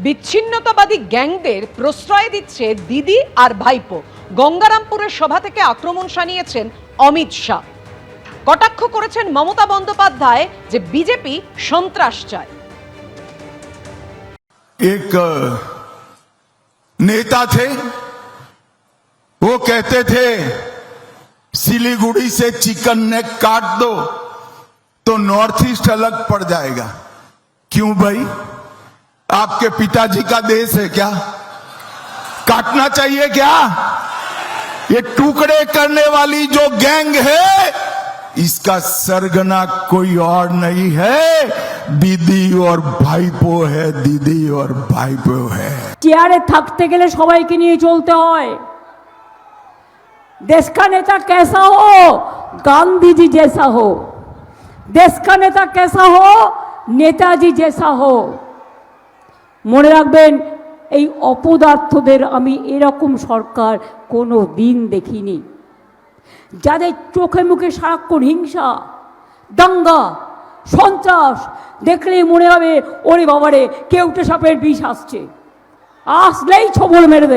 বিচ্ছিন্নতাবাদী গ্যাংদের প্রশ্রয় দিচ্ছে দিদি আর ভাইপো। গঙ্গারামপুরের সভা থেকে আক্রমণ শানিয়েছেন অমিত শাহ। কটাক্ষ করেছেন মমতা বন্দ্যোপাধ্যায় যে বিজেপি সন্ত্রাস চায়। एक नेता थे, वो कहते थे सिलीगुड़ी से चिकन नेक काट दो तो नॉर्थ ईस्ट अलग पड़ जाएगा। क्यों भाई, आपके पिताजी का देश है क्या? काटना चाहिए क्या? ये टुकड़े करने वाली जो गैंग है, इसका सरगना कोई और नहीं है, दीदी और भाईपो है, दीदी और भाईपो है। চেয়ারে থাকতে গেলে সবাইকে নিয়ে চলতে হয়। देश का नेता कैसा हो, गांधी जी जैसा हो। देश का नेता कैसा हो, नेताजी जैसा हो। মনে রাখবেন, এই অপদার্থদের আমি এরকম সরকার কোনো দিন দেখিনি, যাদের চোখে মুখে সারাক্ষণ হিংসা, দাঙ্গা, সন্ত্রাস দেখলেই মনে হবে ওরে বাবারে কেউটে সাপের বিষ আসছে, আসলেই ছবল মেরে দেবে।